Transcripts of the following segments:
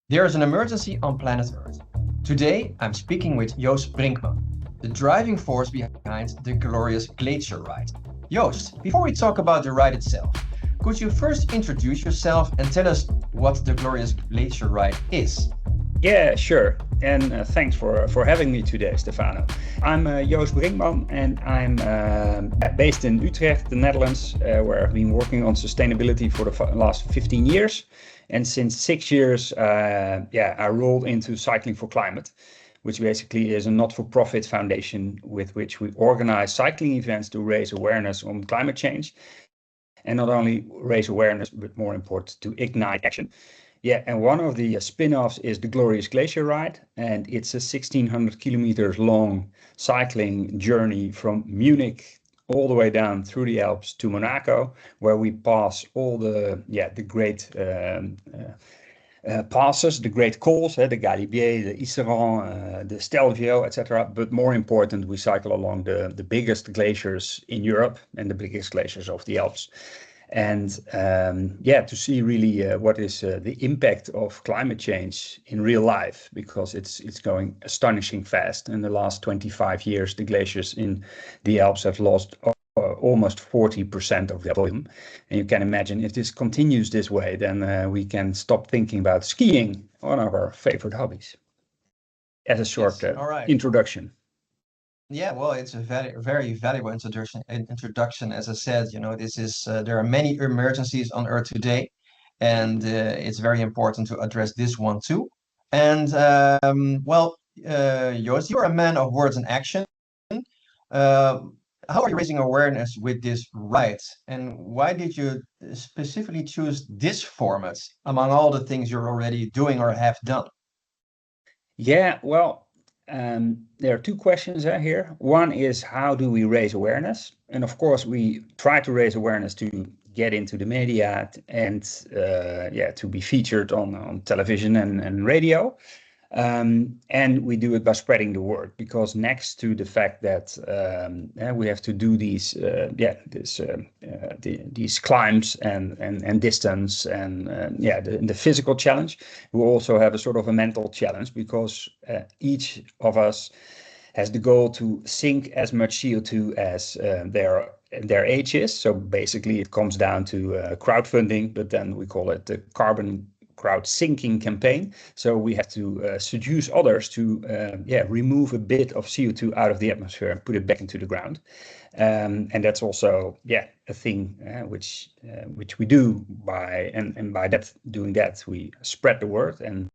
There is an emergency on planet Earth. Today, I'm speaking with Joost Brinkman, the driving force behind the Glorious Glacier Ride. Joost, before we talk about the ride itself, could you first introduce yourself and tell us what the Glorious Glacier Ride is? Yeah, sure. And thanks for having me today, Stefano. I'm Joost Brinkman, and I'm based in Utrecht, the Netherlands, where I've been working on sustainability for the last 15 years. And since 6 years, I rolled into Cycling for Climate, which basically is a not-for-profit foundation with which we organize cycling events to raise awareness on climate change. And not only raise awareness, but more important, to ignite action. Yeah, and one of the spin-offs is the Glorious Glacier Ride, and it's a 1,600 kilometers long cycling journey from Munich all the way down through the Alps to Monaco, where we pass all the great passes, the great cols, the Galibier, the Iseran, the Stelvio, etc. But more important, we cycle along the biggest glaciers in Europe and the biggest glaciers of the Alps. And to see really what is the impact of climate change in real life, because it's going astonishing fast. In the last 25 years, the glaciers in the Alps have lost almost 40% of their volume. And you can imagine if this continues this way, then we can stop thinking about skiing, one of our favorite hobbies. As a short introduction. Yeah, well, it's a very valuable introduction. As I said, this is there are many emergencies on Earth today, and it's very important to address this one too. And Joost, you're a man of words and action. How are you raising awareness with this ride, and why did you specifically choose this format among all the things you're already doing or have done? Yeah, well, there are two questions here. One is, how do we raise awareness? And of course, we try to raise awareness to get into the media and to be featured on television and radio. And we do it by spreading the word, because next to the fact that we have to do these climbs and distance and the physical challenge, we also have a sort of a mental challenge, because each of us has the goal to sink as much CO2 as their age is. So basically, it comes down to crowdfunding, but then we call it the carbon crowd sinking campaign. So we have to seduce others to remove a bit of CO2 out of the atmosphere and put it back into the ground. And that's also a thing which we do by doing that we spread the word, and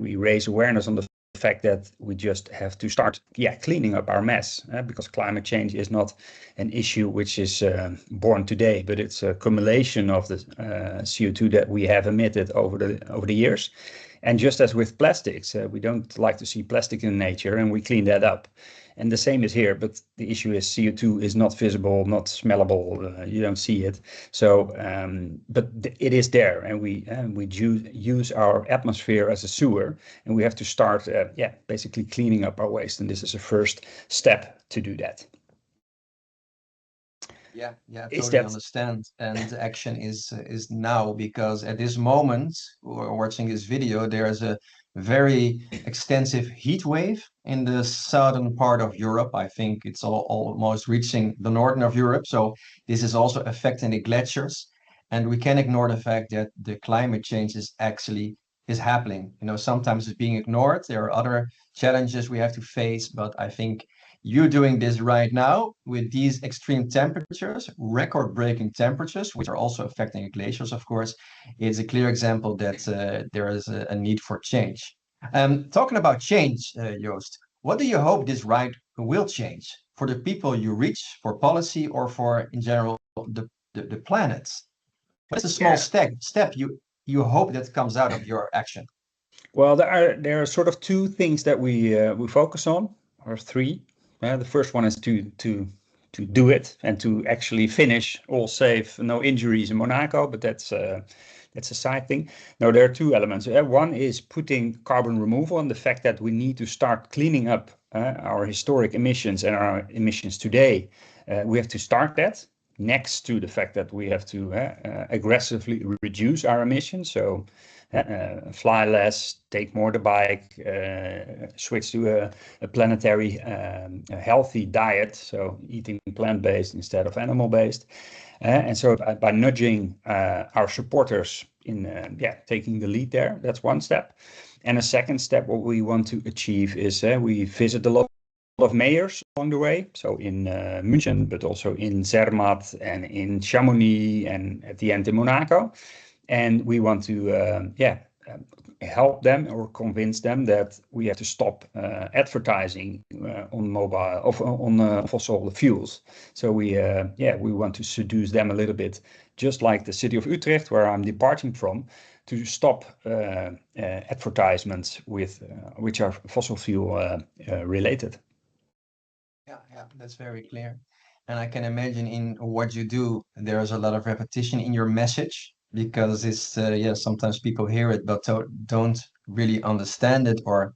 we raise awareness on the fact that we just have to start cleaning up our mess, because climate change is not an issue which is born today, but it's a accumulation of the CO2 that we have emitted over the years. And just as with plastics, we don't like to see plastic in nature, and we clean that up. And the same is here, but the issue is CO2 is not visible, not smellable. You don't see it. So, but it is there, and we use our atmosphere as a sewer, and we have to start, basically cleaning up our waste. And this is a first step to do that. Yeah, totally understand. And action is now, because at this moment, we're watching this video, there is a very extensive heat wave in the southern part of Europe. I think it's almost reaching the northern of Europe. So this is also affecting the glaciers. And we can't ignore the fact that the climate change is happening. Sometimes it's being ignored. There are other challenges we have to face, but I think you doing this right now with these extreme temperatures, record-breaking temperatures, which are also affecting glaciers, of course, is a clear example that there is a need for change. Talking about change, Joost, what do you hope this ride will change for the people you reach, for policy, or for, in general, the planet? What's the small step you hope that comes out of your action? Well, there are sort of two things that we focus on, or three. The first one is to do it and to actually finish all safe, no injuries in Monaco, but that's a side thing. No, there are two elements. One is putting carbon removal, and the fact that we need to start cleaning up our historic emissions and our emissions today. We have to start that, next to the fact that we have to aggressively reduce our emissions. So fly less, take more the bike, switch to a planetary, a healthy diet, so eating plant-based instead of animal-based. And so by nudging our supporters in taking the lead there, that's one step. And a second step, what we want to achieve is we visit a lot of mayors along the way. So in München, but also in Zermatt and in Chamonix and at the end in Monaco. And we want to help them or convince them that we have to stop advertising on fossil fuels. So we want to seduce them a little bit, just like the city of Utrecht, where I'm departing from, to stop advertisements which are fossil fuel related. Yeah, that's very clear. And I can imagine in what you do, there's a lot of repetition in your message because it's sometimes people hear it but don't really understand it. Or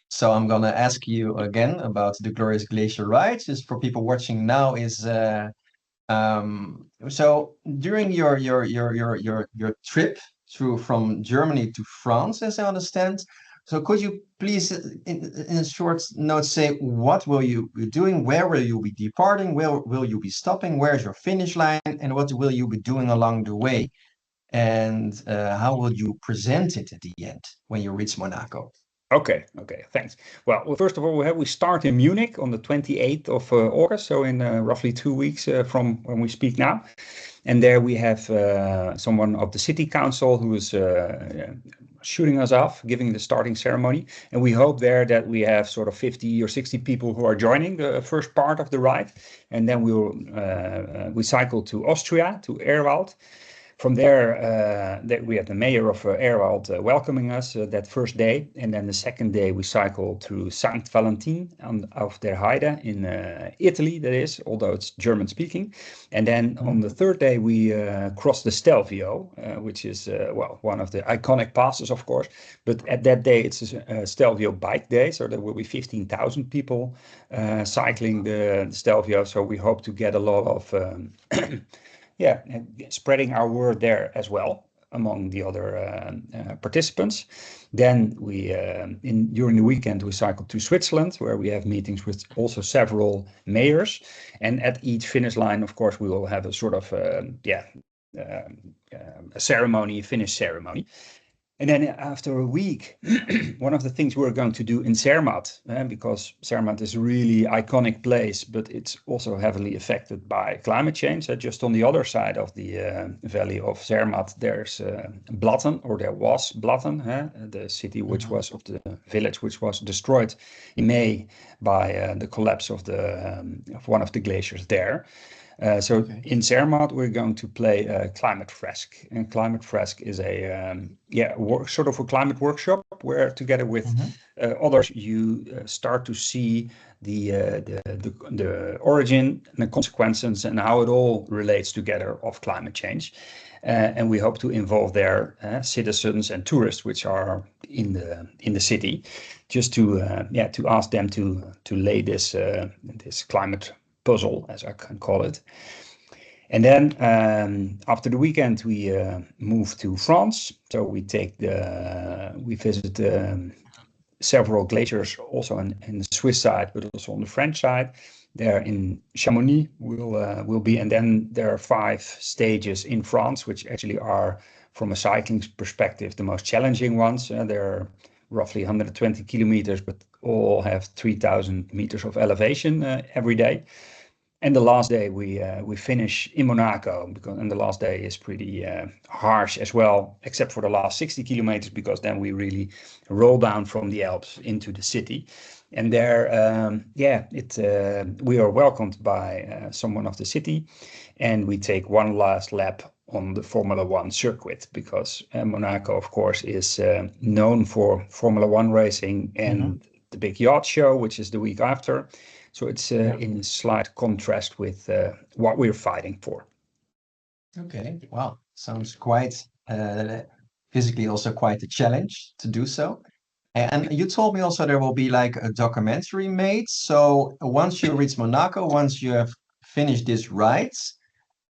so I'm gonna ask you again about the Glorious Glacier Ride. Just for people watching now, is so during your trip from Germany to France, as I understand. So could you please, in a short note, say what will you be doing? Where will you be departing? Where will you be stopping? Where's your finish line? And what will you be doing along the way? And how will you present it at the end when you reach Monaco? Okay, thanks. Well, first of all, we start in Munich on the 28th of August, so in roughly 2 weeks from when we speak now. And there we have someone of the city council who is shooting us off, giving the starting ceremony. And we hope there that we have sort of 50 or 60 people who are joining the first part of the ride. And then we cycle to Austria, to Erwald. From there, we have the mayor of Erwald welcoming us that first day. And then the second day, we cycle through St. Valentin auf der Heide in Italy, that is, although it's German speaking. And then on the third day, we cross the Stelvio, which is, one of the iconic passes, of course. But at that day, it's a Stelvio bike day. So there will be 15,000 people cycling the Stelvio. So we hope to get a lot of spreading our word there as well among the other participants. Then during the weekend we cycle to Switzerland, where we have meetings with also several mayors, and at each finish line, of course, we will have a sort of a ceremony, finish ceremony. And then after a week, one of the things we're going to do in Zermatt, because Zermatt is a really iconic place, but it's also heavily affected by climate change. Just on the other side of the valley of Zermatt, there's Blatten, or there was Blatten, the city which was of the village which was destroyed in May by the collapse of one of the glaciers there. In Zermatt, we're going to play Climate Fresk. And Climate Fresk is sort of a climate workshop where together with others, you start to see the origin and the consequences and how it all relates together of climate change. And we hope to involve their citizens and tourists, which are in the city, just to ask them to lay this climate puzzle, as I can call it. And then after the weekend, we move to France. So we visit several glaciers, also in the Swiss side, but also on the French side. There in Chamonix will be, and then there are 5 stages in France, which actually are, from a cycling perspective, the most challenging ones. They're roughly 120 kilometers, but all have 3,000 meters of elevation every day. And the last day we finish in Monaco, and the last day is pretty harsh as well, except for the last 60 kilometers, because then we really roll down from the Alps into the city. And there, we are welcomed by someone of the city, and we take one last lap on the Formula One circuit, because Monaco, of course, is known for Formula One racing and the big yacht show, which is the week after. So it's in slight contrast with what we're fighting for. Okay, wow, sounds quite physically also quite a challenge to do so. And you told me also there will be like a documentary made. So once you reach Monaco, once you have finished this ride,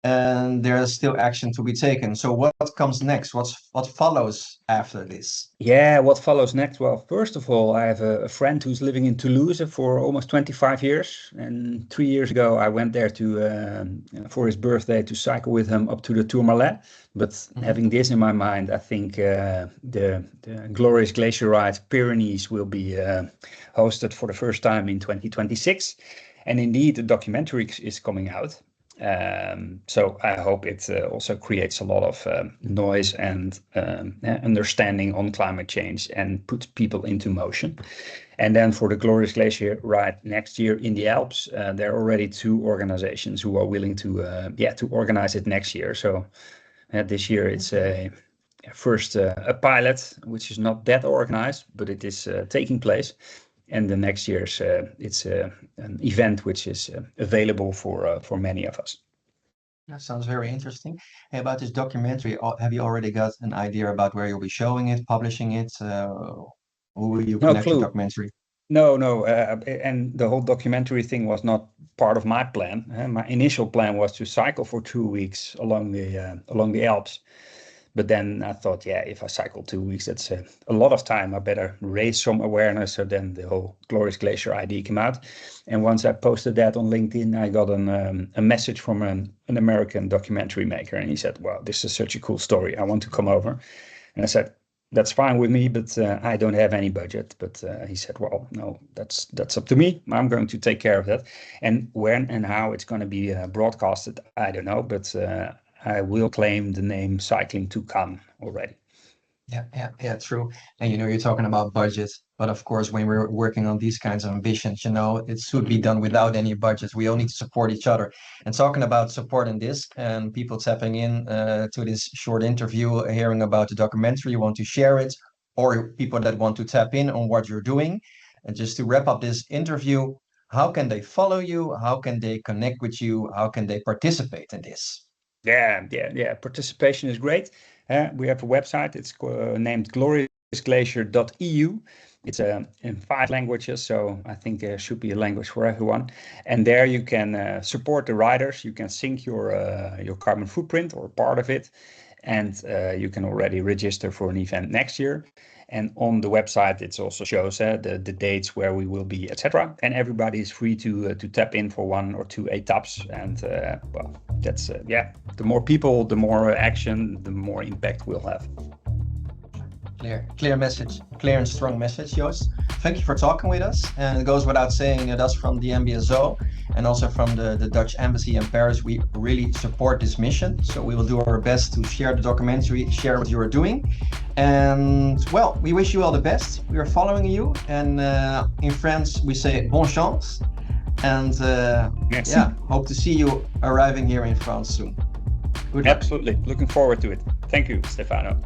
and there's still action to be taken. So what comes next? What follows after this? Yeah, what follows next? Well, first of all, I have a friend who's living in Toulouse for almost 25 years. And 3 years ago, I went there for his birthday to cycle with him up to the Tourmalet. But having this in my mind, I think the Glorious Glacier Ride Pyrenees will be hosted for the first time in 2026. And indeed, the documentary is coming out. So I hope it also creates a lot of noise and understanding on climate change and puts people into motion. And then for the Glorious Glacier Ride next year in the Alps, there are already 2 organizations who are willing to organize it next year. So this year it's first a pilot, which is not that organized, but it is taking place. And the next year's it's an event which is available for many of us. That sounds very interesting. Hey, about this documentary, have you already got an idea about where you'll be showing it, publishing it? Who will you connect the documentary? No. And the whole documentary thing was not part of my plan. My initial plan was to cycle for 2 weeks along the Alps. But then I thought, if I cycle 2 weeks, that's a lot of time. I better raise some awareness. So then the whole Glorious Glacier idea came out. And once I posted that on LinkedIn, I got a message from an American documentary maker. And he said, well, this is such a cool story. I want to come over. And I said, that's fine with me, but I don't have any budget. But he said, well, no, that's up to me. I'm going to take care of that. And when and how it's going to be broadcasted, I don't know. But I will claim the name Cycling to Come already. Yeah, true. And you're talking about budget, but of course, when we're working on these kinds of ambitions, it should be done without any budget. We all need to support each other. And talking about supporting this and people tapping in to this short interview, hearing about the documentary, you want to share it, or people that want to tap in on what you're doing. And just to wrap up this interview, how can they follow you? How can they connect with you? How can they participate in this? Yeah. Participation is great. We have a website. It's named gloriousglacier.eu. It's in 5 languages, so I think there should be a language for everyone. And there you can support the riders. You can sync your carbon footprint or part of it, and you can already register for an event next year. And on the website, it also shows the dates where we will be, etc. And everybody is free to tap in for 1 or 2 etaps. And that's the more people, the more action, the more impact we'll have. Clear message, clear and strong message, Joost. Thank you for talking with us. And it goes without saying that us from the NBSO and also from the Dutch Embassy in Paris, we really support this mission. So we will do our best to share the documentary, share what you are doing. And well, we wish you all the best. We are following you. And in France, we say bon chance. And hope to see you arriving here in France soon. Good luck. Absolutely. Looking forward to it. Thank you, Stefano.